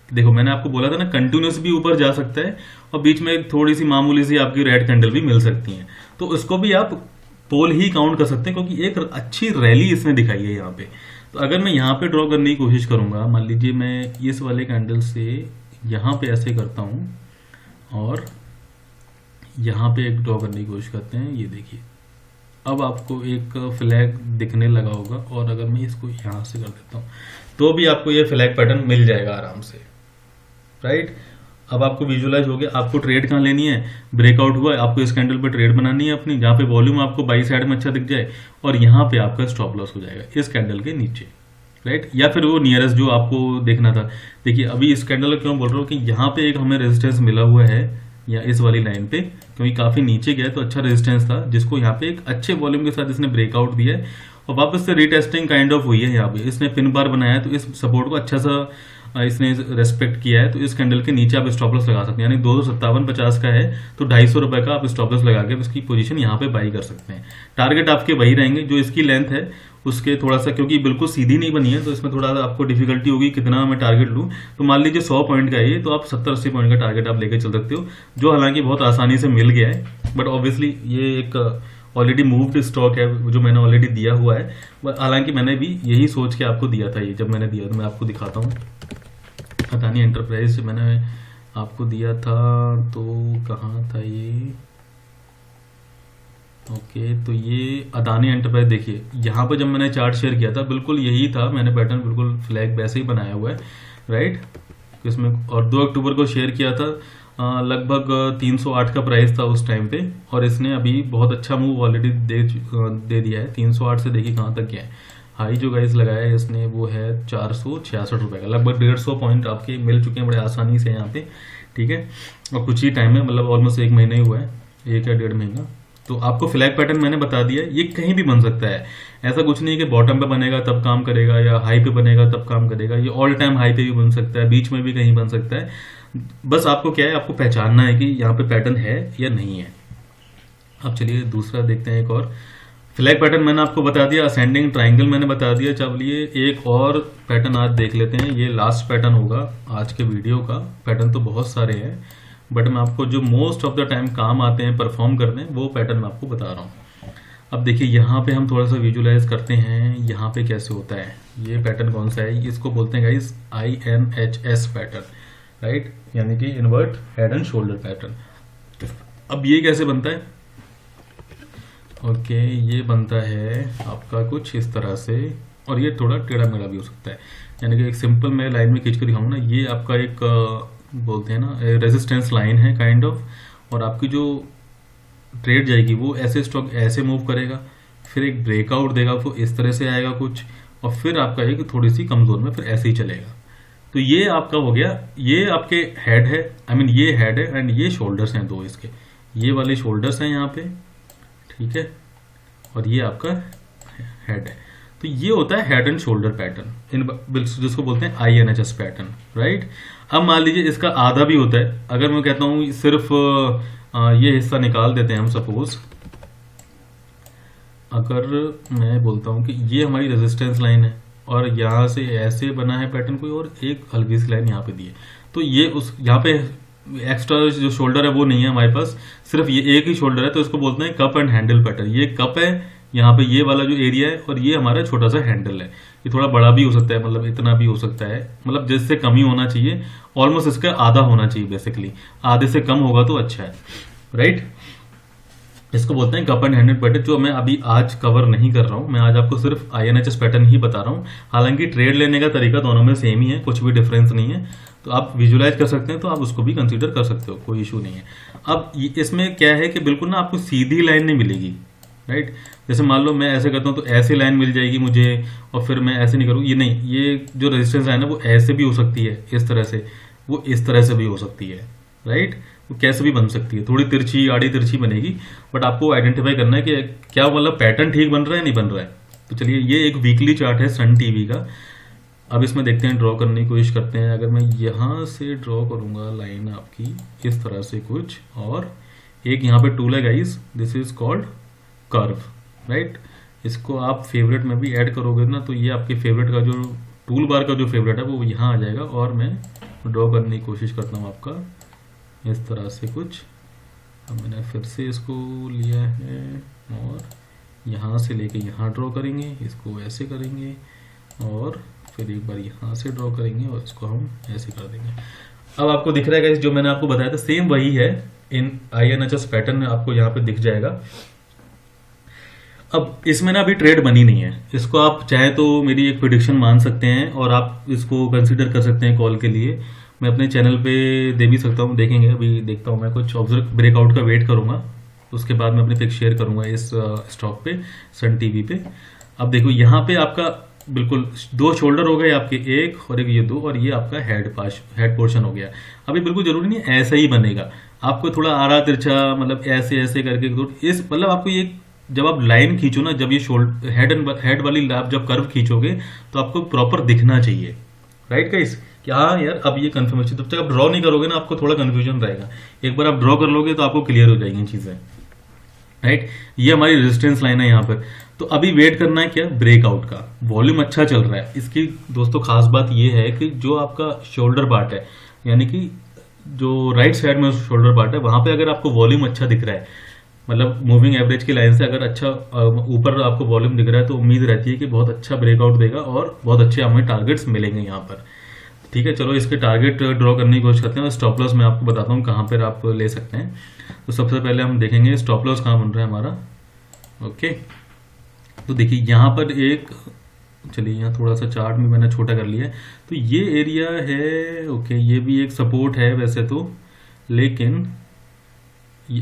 देखो मैंने आपको बोला था ना, कंटिन्यूस भी ऊपर जा सकता है और बीच में थोड़ी सी मामूली सी आपकी रेड कैंडल भी मिल सकती है, तो उसको भी आप पोल ही काउंट कर सकते हैं, क्योंकि एक अच्छी रैली इसने दिखाई है यहाँ पे। तो अगर मैं यहाँ पे ड्रॉ करने की कोशिश करूंगा, मान लीजिए मैं इस वाले कैंडल से यहाँ पे ऐसे करता हूँ और यहाँ पे एक ड्रॉ करने की कोशिश करते हैं। ये देखिए, अब आपको एक फ्लैग दिखने लगा होगा, और अगर मैं इसको यहाँ से कर देता हूँ तो भी आपको ये फ्लैग पैटर्न मिल जाएगा आराम से। राइट, अब आपको विजुअलाइज हो गया। आपको ट्रेड कहाँ लेनी है, ब्रेकआउट हुआ है, आपको इस कैंडल पे ट्रेड बनानी है अपनी, जहाँ पे वॉल्यूम आपको बाई साइड में अच्छा दिख जाए, और यहाँ पे आपका स्टॉप लॉस हो जाएगा इस कैंडल के नीचे। राइट, या फिर वो नियरेस्ट जो आपको देखना था। देखिए अभी इस कैंडल क्यों बोल रहा हूँ कि यहाँ पे एक हमें रेजिस्टेंस मिला हुआ है, या इस वाली लाइन पे, क्योंकि काफी नीचे गया तो अच्छा रेजिस्टेंस था, जिसको यहाँ पे एक अच्छे वॉल्यूम के साथ इसने ब्रेकआउट दिया है और वापस से रीटेस्टिंग काइंड ऑफ हुई है। यहाँ पे इसने पिन बार बनाया है, तो इस सपोर्ट को अच्छा सा इसने रेस्पेक्ट किया है, तो इस कैंडल के नीचे आप स्टॉप लॉस लगा सकते हैं। यानी 257.50 का है तो 250 रुपए का आप स्टॉप लॉस लगा के इसकी पोजीशन यहाँ पे बाई कर सकते हैं। टारगेट आपके वही रहेंगे जो इसकी लेंथ है उसके थोड़ा सा, क्योंकि बिल्कुल सीधी नहीं बनी है तो इसमें थोड़ा सा आपको डिफिकल्टी होगी कितना मैं टारगेट लूँ। तो मान लीजिए 100 पॉइंट का है ये, तो आप 70-80 पॉइंट का टारगेट आप लेके चल सकते हो, जो हालांकि बहुत आसानी से मिल गया है। बट ऑब्वियसली ये एक ऑलरेडी मूव्ड स्टॉक है जो मैंने ऑलरेडी दिया हुआ है, हालांकि मैंने भी यही सोच के आपको दिया था। ये जब मैंने दिया तो मैं आपको दिखाता हूँ, अदानी एंटरप्राइज मैंने आपको दिया था, तो कहाँ था ये, ओके तो ये अदानी एंटरप्राइज। देखिए यहाँ पर जब मैंने चार्ट शेयर किया था बिल्कुल यही था, मैंने पैटर्न बिल्कुल फ्लैग वैसे ही बनाया हुआ है। राइट, इसमें और 2 अक्टूबर को शेयर किया था, लगभग 308 का प्राइस था उस टाइम पे, और इसने अभी बहुत अच्छा मूव ऑलरेडी दे दिया है। 308 से देखिए कहाँ तक गया है, हाई जो गाइस लगाया है इसने वो है 466 रुपए का, लगभग 150 पॉइंट आपके मिल चुके हैं बड़े आसानी से यहाँ पे। ठीक है, और कुछ ही टाइम में, मतलब ऑलमोस्ट 1 महीना ही हुआ है, 1 या 1.5 महीना। तो आपको फ्लैग पैटर्न मैंने बता दिया, ये कहीं भी बन सकता है। ऐसा कुछ नहीं है कि बॉटम पे बनेगा तब काम करेगा या हाई पे बनेगा तब काम करेगा, ये ऑल टाइम हाई पे भी बन सकता है, बीच में भी कहीं बन सकता है। बस आपको क्या है, आपको पहचानना है कि यहाँ पे पैटर्न है या नहीं है। अब चलिए दूसरा देखते हैं, एक और फ्लैग पैटर्न मैंने आपको बता दिया, असेंडिंग ट्राइंगल मैंने बता दिया। चलिए एक और पैटर्न आज देख लेते हैं, ये लास्ट पैटर्न होगा आज के वीडियो का। पैटर्न तो बहुत सारे हैं, बट मैं आपको जो मोस्ट ऑफ द टाइम काम आते हैं परफॉर्म करने, वो पैटर्न मैं आपको बता रहा हूँ। अब देखिए यहाँ पे हम थोड़ा सा विजुलाइज करते हैं यहाँ पे कैसे होता है। ये पैटर्न कौन सा है, इसको बोलते हैं गाइस INHS पैटर्न। राइट, यानी कि invert head and shoulder pattern. अब ये कैसे बनता है, ओके ये बनता है आपका कुछ इस तरह से, और ये थोड़ा टेढ़ा मेढ़ा भी हो सकता है। यानी कि एक सिंपल मैं लाइन में खींच कर दिखाऊंगा ना, ये आपका एक बोलते हैं ना रेजिस्टेंस लाइन है काइंड ऑफ, और आपकी जो ट्रेड जाएगी वो ऐसे स्टॉक ऐसे मूव करेगा, फिर एक ब्रेकआउट देगा वो इस तरह से आएगा कुछ, और फिर आपका एक थोड़ी सी कमजोर में फिर ऐसे ही चलेगा। तो ये आपका हो गया, ये आपके हेड है, आई मीन ये हेड है एंड ये शोल्डर्स हैं दो इसके, ये वाले शोल्डर्स हैं यहाँ पे। ठीक है, और ये आपका हेड है। तो ये होता है हेड एंड शोल्डर पैटर्न, जिसको बोलते हैं INHS पैटर्न। राइट, अब मान लीजिए इसका आधा भी होता है, अगर मैं कहता हूं सिर्फ ये हिस्सा निकाल देते हैं हम, सपोज अगर मैं बोलता हूं कि ये हमारी रेजिस्टेंस लाइन है और यहां से ऐसे बना है पैटर्न कोई, और एक हल्की सी लाइन यहाँ पे दी है, तो ये उस यहाँ पे एक्स्ट्रा जो शोल्डर है वो नहीं है हमारे पास, सिर्फ ये एक ही शोल्डर है, तो इसको बोलते हैं कप एंड हैंडल पैटर्न। ये कप है, यहाँ पे ये वाला जो एरिया है और ये हमारा छोटा सा हैंडल है, ये थोड़ा बड़ा भी हो सकता है, मतलब इतना भी हो सकता है, मतलब जिससे कम ही होना चाहिए, ऑलमोस्ट इसका आधा होना चाहिए बेसिकली, आधे से कम होगा तो अच्छा है, राइट। इसको बोलते हैं कप एंड हैंडेड पैटर्न, जो मैं अभी आज कवर नहीं कर रहा हूँ, मैं आज आपको सिर्फ INHS पैटर्न ही बता रहा हूँ। हालांकि ट्रेड लेने का तरीका दोनों में सेम ही है, कुछ भी डिफरेंस नहीं है, तो आप विजुलाइज कर सकते हैं, तो आप उसको भी कंसीडर कर सकते हो, कोई इशू नहीं है। अब इसमें क्या है कि बिल्कुल ना आपको सीधी लाइन नहीं मिलेगी, राइट। जैसे मान लो मैं ऐसे करता हूँ तो ऐसी लाइन मिल जाएगी मुझे, और फिर मैं ऐसे नहीं करूँ, ये नहीं, ये जो रेजिस्टेंस लाइन है वो ऐसे भी हो सकती है, इस तरह से, वो इस तरह से भी हो सकती है, राइट। वो कैसे भी बन सकती है, थोड़ी तिरछी आड़ी तिरछी बनेगी, बट आपको आइडेंटिफाई करना है कि क्या मतलब पैटर्न ठीक बन रहा है नहीं बन रहा है। तो चलिए, ये एक वीकली चार्ट है सन टीवी का। अब इसमें देखते हैं, ड्रॉ करने की कोशिश करते हैं। अगर मैं यहाँ से ड्रॉ करूंगा लाइन आपकी इस तरह से कुछ, और एक यहाँ पे टूल है guys, this is called curve, right. इसको आप फेवरेट में भी ऐड करोगे ना, तो ये आपके फेवरेट का जो टूल बार का जो फेवरेट है वो यहाँ आ जाएगा। और मैं ड्रॉ करने की कोशिश करता हूँ आपका इस तरह से कुछ। अब मैंने फिर से इसको लिया है और यहाँ से लेके यहाँ ड्रॉ करेंगे, इसको ऐसे करेंगे, और फिर एक बार यहाँ से ड्रॉ करेंगे और इसको हम ऐसे कर देंगे। अब आपको दिख रहा है जो मैंने आपको बताया था सेम वही है, इन INHS पैटर्न आपको यहाँ पे दिख जाएगा। अब इसमें ना अभी ट्रेड बनी नहीं है, इसको आप चाहे तो मेरी एक प्रिडिक्शन मान सकते हैं और आप इसको कंसीडर कर सकते हैं कॉल के लिए। मैं अपने चैनल पे दे भी सकता हूँ, देखेंगे। अभी देखता हूँ मैं कुछ ऑब्जर्व ब्रेकआउट का वेट करूँगा, उसके बाद मैं अपने पिक शेयर करूँगा इस स्टॉक पे, सन टीवी पे। अब देखो यहाँ पे आपका बिल्कुल दो शोल्डर हो गए आपके, एक और एक ये दो, और ये आपका हेड पोर्शन हो गया। अभी बिल्कुल जरूरी नहीं ऐसा ही बनेगा, आपको थोड़ा आड़ा तिरछा, मतलब ऐसे ऐसे करके इस, मतलब आपको ये जब आप लाइन खींचो ना, जब ये शोल्डर हेड वाली आप जब कर्व खींचोगे तो आपको प्रॉपर दिखना चाहिए, राइट गाइस। कि हाँ यार, अब ये कंफर्मेशन, तब तक आप ड्रॉ नहीं करोगे ना आपको थोड़ा कंफ्यूजन रहेगा, एक बार आप ड्रॉ कर लोगे तो आपको क्लियर हो जाएंगी चीजें, राइट। ये हमारी रेजिस्टेंस लाइन है यहाँ पर। तो अभी वेट करना है क्या, ब्रेकआउट का। वॉल्यूम अच्छा चल रहा है इसकी दोस्तों, खास बात ये है कि जो आपका शोल्डर पार्ट है, यानी कि जो राइट साइड में शोल्डर पार्ट है, वहां पे अगर आपको वॉल्यूम अच्छा दिख रहा है, मतलब मूविंग एवरेज की लाइन से अगर अच्छा ऊपर आपको वॉल्यूम दिख रहा है, तो उम्मीद रहती है कि बहुत अच्छा ब्रेकआउट देगा और बहुत अच्छे हमें टारगेट्स मिलेंगे यहाँ पर। ठीक है, चलो इसके टारगेट ड्रॉ करने की कोशिश करते हैं और स्टॉप लॉस मैं आपको बताता हूँ कहाँ पर आप ले सकते हैं। तो सबसे पहले हम देखेंगे स्टॉप लॉस कहाँ बन रहा है हमारा। ओके, तो देखिए यहाँ पर एक, चलिए यहाँ थोड़ा सा चार्ट में मैंने छोटा कर लिया है, तो ये एरिया है। ओके, ये भी एक सपोर्ट है वैसे तो, लेकिन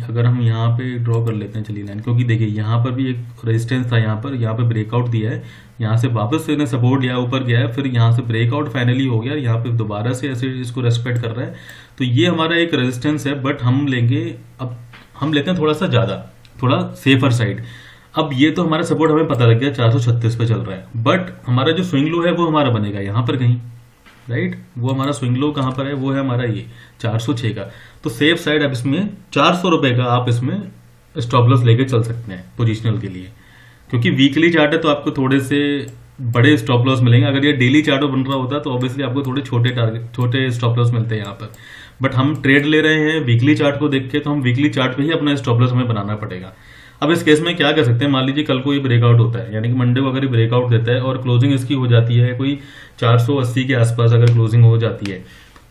अगर हम यहाँ पे ड्रॉ कर लेते हैं, चलिए लाइन, क्योंकि देखिए यहाँ पर भी एक रेजिस्टेंस था, यहाँ पे ब्रेकआउट दिया है, यहाँ से वापस से सपोर्ट लिया, ऊपर गया है, फिर यहाँ से ब्रेकआउट फाइनली हो गया, यहाँ पे दोबारा से ऐसे इसको रेस्पेक्ट कर रहा है। तो ये हमारा एक रेजिस्टेंस है, बट हम लेंगे, अब हम लेते हैं थोड़ा सा ज़्यादा, थोड़ा सेफर साइड। अब ये तो हमारा सपोर्ट हमें पता लग गया 436 पे चल रहा है, बट हमारा जो स्विंग लो है वो हमारा बनेगा यहाँ पर कहीं, राइट। वो हमारा स्विंग लो कहाँ पर है, वो है हमारा ये 406 का। तो सेफ साइड अब इसमें 400 रुपए का आप इसमें स्टॉप लॉस लेके चल सकते हैं पोजिशनल के लिए, क्योंकि वीकली चार्ट है तो आपको थोड़े से बड़े स्टॉप लॉस मिलेंगे। अगर ये डेली चार्ट बन रहा होता तो ऑब्वियसली आपको थोड़े छोटे स्टॉप लॉस मिलते हैं यहाँ पर, बट हम ट्रेड ले रहे हैं वीकली चार्ट को देख के, तो हम वीकली चार्ट पे ही अपना स्टॉप लॉस हमें बनाना पड़ेगा। अब इस केस में क्या कर सकते हैं, मान लीजिए कल को ये ब्रेकआउट होता है, यानी कि मंडे को अगर ये ब्रेकआउट देता है और क्लोजिंग इसकी हो जाती है कोई 480 के आसपास अगर क्लोजिंग हो जाती है,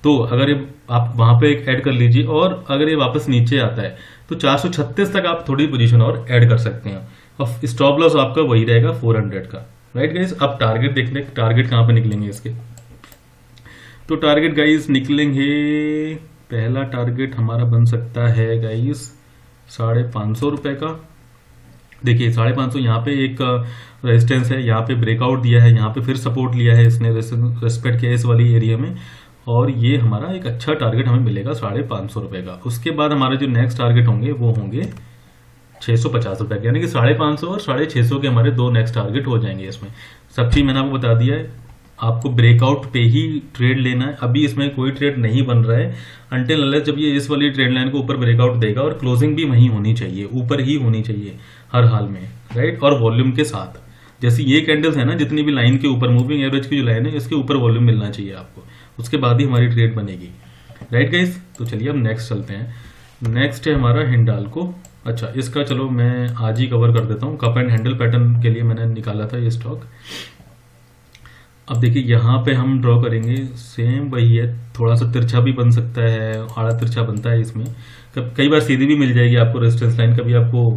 तो अगर ये आप वहां पे एक ऐड कर लीजिए, और अगर ये वापस नीचे आता है तो 436 तक आप थोड़ी पोजीशन और ऐड कर सकते हैं, और स्टॉप लॉस आपका वही रहेगा 400 का, राइट गाइस। अब टारगेट देखने, टारगेट कहाँ पे निकलेंगे इसके, तो टारगेट गाइस निकलेंगे, पहला टारगेट हमारा बन सकता है गाइस 550 रुपए का। देखिए 550 यहाँ पे एक रेजिस्टेंस है, यहाँ पे ब्रेकआउट दिया है, यहाँ पे फिर सपोर्ट लिया है इसने, रेस्पेक्ट किया इस वाली एरिया में, और ये हमारा एक अच्छा टारगेट हमें मिलेगा 550 रुपए का। उसके बाद हमारे जो नेक्स्ट टारगेट होंगे वो होंगे 650 रुपए के, यानी कि 550 और 650 के हमारे दो नेक्स्ट टारगेट हो जाएंगे। इसमें सब चीज मैंने आपको बता दिया है, आपको ब्रेकआउट पे ही ट्रेड लेना है। अभी इसमें कोई ट्रेड नहीं बन रहा है अनटिल अनलेस जब ये इस वाली ट्रेड लाइन को ऊपर ब्रेकआउट देगा, और क्लोजिंग भी वहीं होनी चाहिए, ऊपर ही होनी चाहिए हर हाल में, राइट। और वॉल्यूम के साथ, जैसे ये कैंडल्स है ना, जितनी भी लाइन के ऊपर मूविंग एवरेज की जो लाइन है, इसके ऊपर वॉल्यूम मिलना चाहिए आपको, उसके बाद ही हमारी ट्रेड बनेगी, राइट गाइस। तो चलिए अब नेक्स्ट चलते हैं। नेक्स्ट है हमारा हिंडाल्को। अच्छा, इसका चलो मैं आज ही कवर कर देता हूँ। कप एंड हैंडल पैटर्न के लिए मैंने निकाला था ये स्टॉक। अब देखिए यहाँ पे हम ड्रॉ करेंगे, सेम वही है, थोड़ा सा तिरछा भी बन सकता है, आड़ा तिरछा बनता है इसमें। कई बार सीधी भी मिल जाएगी आपको रेजिस्टेंस लाइन, कभी आपको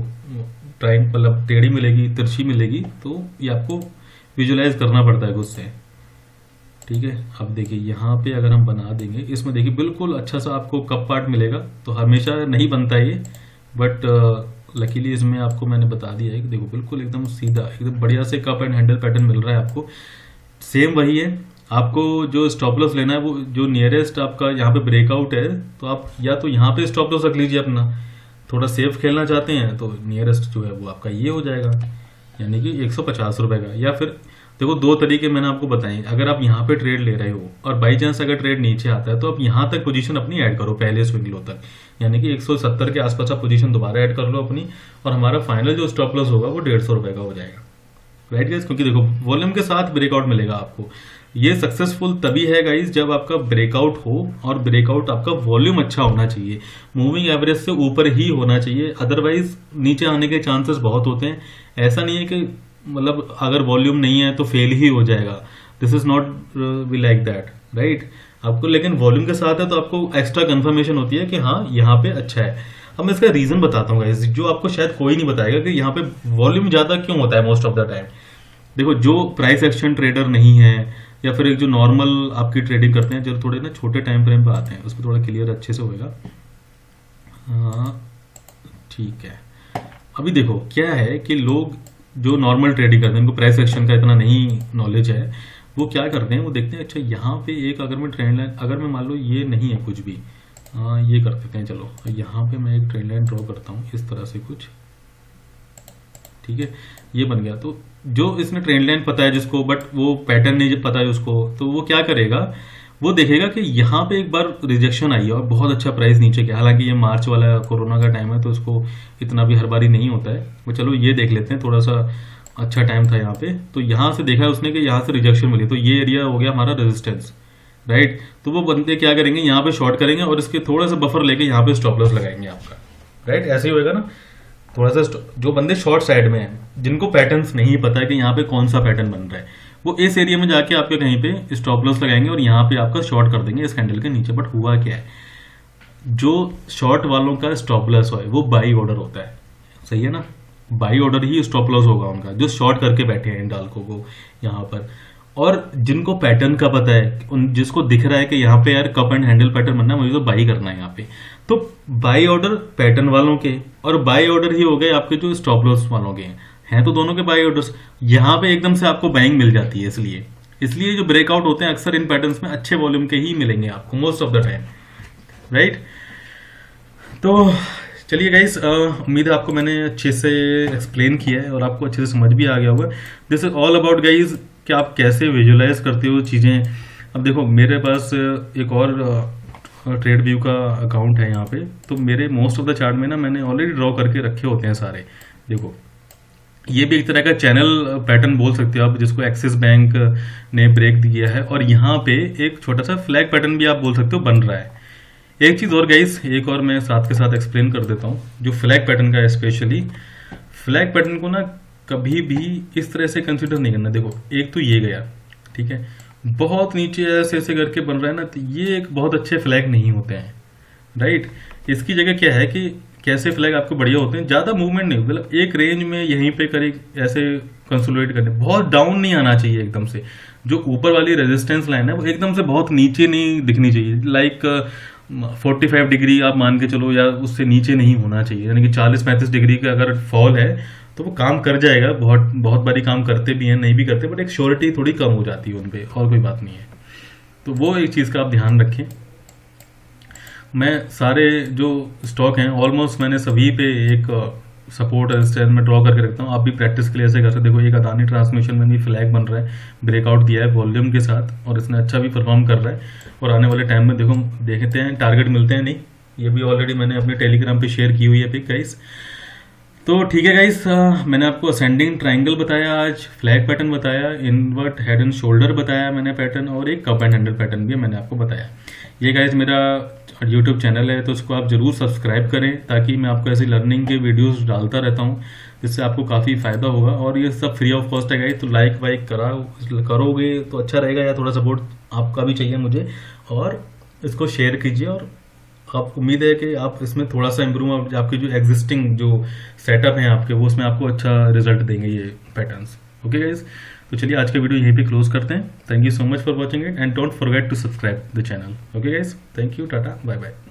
ट्राइंग मतलब टेढ़ी मिलेगी, तिरछी मिलेगी, तो ये आपको विजुलाइज करना पड़ता है खुद से। ठीक है, अब देखिए यहाँ पे अगर हम बना देंगे, इसमें देखिए बिल्कुल अच्छा सा आपको कप पार्ट मिलेगा। तो हमेशा नहीं बनता ये, बट लकीली इसमें आपको मैंने बता दिया है कि देखो बिल्कुल एकदम सीधा, एकदम बढ़िया से कप एंड हैंडल पैटर्न मिल रहा है आपको। सेम वही है, आपको जो स्टॉप लॉस लेना है वो जो नियरेस्ट आपका यहाँ पे ब्रेकआउट है, तो आप या तो यहाँ पे स्टॉप लॉस रख लीजिए अपना। थोड़ा सेफ खेलना चाहते हैं तो नियरेस्ट जो है वो आपका ये हो जाएगा, यानी कि 150 रुपए का। या फिर देखो दो तरीके मैंने आपको बताए, अगर आप यहाँ पे ट्रेड ले रहे हो और बाई चांस अगर ट्रेड नीचे आता है तो आप यहाँ तक पोजीशन अपनी ऐड करो पहले स्विंग लो तक, यानी कि 170 के आसपास आप पोजीशन दोबारा ऐड कर लो अपनी, और हमारा फाइनल जो स्टॉप लॉस होगा वो 150 रुपए का हो जाएगा। राइट गाइस, क्योंकि देखो वॉल्यूम के साथ ब्रेकआउट मिलेगा आपको। ये सक्सेसफुल तभी है गाइस जब आपका ब्रेकआउट हो, और ब्रेकआउट आपका वॉल्यूम अच्छा होना चाहिए, मूविंग एवरेज से ऊपर ही होना चाहिए, अदरवाइज नीचे आने के चांसेस बहुत होते हैं। ऐसा नहीं है कि मतलब अगर वॉल्यूम नहीं है तो फेल ही हो जाएगा, this is not we like that, right. आपको लेकिन वॉल्यूम के साथ है तो आपको एक्स्ट्रा कंफर्मेशन होती है कि हाँ यहाँ पे अच्छा है। अब मैं इसका रीजन बताता हूँ गाइस, जो आपको शायद कोई नहीं बताएगा कि यहाँ पे वॉल्यूम ज्यादा क्यों होता है मोस्ट ऑफ द टाइम। देखो जो प्राइस एक्शन ट्रेडर नहीं है, या फिर एक जो नॉर्मल आपकी ट्रेडिंग करते हैं, जो थोड़े ना छोटे टाइम फ्रेम पे आते हैं, उस पर थोड़ा क्लियर अच्छे से होएगा। हाँ ठीक है, अभी देखो क्या है कि लोग जो नॉर्मल ट्रेडिंग करते हैं, उनको प्राइस एक्शन का इतना नहीं नॉलेज है, वो क्या करते हैं, वो देखते हैं अच्छा यहाँ पे एक अगर मैं ट्रेंड लाइन, अगर मैं मान लो ये नहीं है कुछ भी, ये कर देते हैं चलो, यहाँ पे मैं एक ट्रेंड लाइन ड्रॉ करता हूँ इस तरह से कुछ, ठीक है, ये बन गया। तो जो इसने ट्रेंड लाइन पता है जिसको, बट वो पैटर्न नहीं पता है उसको, तो वो क्या करेगा, वो देखेगा कि यहाँ पे एक बार रिजेक्शन आई है और बहुत अच्छा प्राइस नीचे गया, हालांकि ये मार्च वाला कोरोना का टाइम है तो इसको इतना भी हर बारी नहीं होता है, वो चलो ये देख लेते हैं, थोड़ा सा अच्छा टाइम था यहाँ पे। तो यहाँ से देखा उसने कि यहाँ से रिजेक्शन मिली, तो ये एरिया हो गया हमारा रेजिस्टेंस, राइट। तो वो बंदे क्या करेंगे, यहाँ पे शॉर्ट करेंगे और इसके थोड़ा सा बफर लेके यहाँ पे स्टॉप लॉस लगाएंगे आपका, राइट। ऐसे ही होएगा ना, थोड़ा सा जो बंदे शॉर्ट साइड में हैं, जिनको पैटर्न्स नहीं पता है कि यहाँ पे कौन सा पैटर्न बन रहा है, वो इस एरिया में जाके आपके कहीं पे स्टॉप लॉस लगाएंगे और यहाँ पे आपका शॉर्ट कर देंगे इस कैंडल के नीचे। बट हुआ क्या है, जो शॉर्ट वालों का स्टॉप लॉस है वो बाई ऑर्डर होता है, सही है ना, by order he stop loss होगा उनका, जो शॉर्ट करके बैठे हैं इन डालकों को यहाँ पर। और जिनको पैटर्न का पता है, उन जिसको दिख रहा है कि यहाँ पे यार कप एंड हैंडल पैटर्न बनना है, मुझे तो बाई करना है यहाँ पे, तो बाई ऑर्डर पैटर्न वालों के और बाई ऑर्डर ही हो गए आपके जो स्टॉप लॉस वालों के हैं, तो दोनों के बाई ऑर्डर्स। यहाँ पे एकदम से आपको बाइंग मिल जाती है, इसलिए जो ब्रेकआउट होते हैं अक्सर इन पैटर्न्स में अच्छे वॉल्यूम के ही मिलेंगे आपको most of the time, right. तो चलिए गाइस, उम्मीद है आपको मैंने अच्छे से एक्सप्लेन किया है और आपको अच्छे से समझ भी आ गया होगा। This is all about guys कि आप कैसे विजुलाइज करते हो चीज़ें। अब देखो मेरे पास एक और ट्रेड व्यू का अकाउंट है यहाँ पे, तो मेरे मोस्ट ऑफ द चार्ट में ना मैंने ऑलरेडी ड्रॉ करके रखे होते हैं सारे। देखो ये भी एक तरह का चैनल पैटर्न बोल सकते हो आप, जिसको एक्सिस बैंक ने ब्रेक दिया है, और यहाँ पे एक छोटा सा फ्लैग पैटर्न भी आप बोल सकते हो बन रहा है। एक चीज़ और गाइस, एक और मैं साथ के साथ एक्सप्लेन कर देता हूँ, जो फ्लैग पैटर्न का है, स्पेशली फ्लैग पैटर्न को ना कभी भी इस तरह से कंसिडर नहीं करना। देखो एक तो ये गया, ठीक है, बहुत नीचे ऐसे ऐसे करके बन रहा है ना, तो ये एक बहुत अच्छे फ्लैग नहीं होते हैं, राइट। इसकी जगह क्या है कि कैसे फ्लैग आपको बढ़िया होते हैं, ज़्यादा मूवमेंट नहीं, मतलब एक रेंज में यहीं पे करें, ऐसे कंसोलिडेट करने, बहुत डाउन नहीं आना चाहिए एकदम से। जो ऊपर वाली रेजिस्टेंस लाइन है वो एकदम से बहुत नीचे नहीं दिखनी चाहिए, लाइक 45 डिग्री आप मान के चलो, या उससे नीचे नहीं होना चाहिए, यानी कि 40-35 डिग्री का अगर फॉल है तो वो काम कर जाएगा, बहुत बहुत बारी काम करते भी हैं, नहीं भी करते, बट एक श्योरिटी थोड़ी कम हो जाती है उन पर, और कोई बात नहीं है। तो वो एक चीज़ का आप ध्यान रखें। मैं सारे जो स्टॉक हैं ऑलमोस्ट मैंने सभी पे एक सपोर्ट रेजिस्टेंस में ड्रॉ करके रखता हूँ। आप भी प्रैक्टिस के लिए ऐसे कर सकते। देखो एक अदानी ट्रांसमिशन में भी फ्लैग बन रहा है, ब्रेकआउट दिया है वॉल्यूम के साथ, और इसने अच्छा भी परफॉर्म कर रहा है, और आने वाले टाइम में देखो देखते हैं टारगेट मिलते हैं नहीं, ये भी ऑलरेडी मैंने अपने टेलीग्राम पे शेयर की हुई है पिक गाइस। तो ठीक है गाइस, मैंने आपको असेंडिंग ट्राइंगल बताया, आज फ्लैग पैटर्न बताया, इनवर्ट हेड एंड शोल्डर बताया मैंने पैटर्न, और एक कप एंड हैंडल पैटर्न भी मैंने आपको बताया। ये गाइस मेरा और यूट्यूब चैनल है तो उसको आप ज़रूर सब्सक्राइब करें, ताकि मैं आपको ऐसी लर्निंग के वीडियोस डालता रहता हूँ जिससे आपको काफ़ी फ़ायदा होगा। और ये सब फ्री ऑफ कॉस्ट है गाइस, तो लाइक वाइक करोगे तो अच्छा रहेगा, या थोड़ा सपोर्ट आपका भी चाहिए मुझे। और इसको शेयर कीजिए, और आप उम्मीद है कि आप इसमें थोड़ा सा इम्प्रूव, आपके जो एग्जिस्टिंग जो सेटअप हैं आपके, वो उसमें आपको अच्छा रिजल्ट देंगे ये पैटर्न्स। ओके गाइज, तो चलिए आज का वीडियो यहीं पे क्लोज करते हैं। Thank you so much for watching it, and don't forget to subscribe the channel. Okay guys, thank you, tata, bye bye.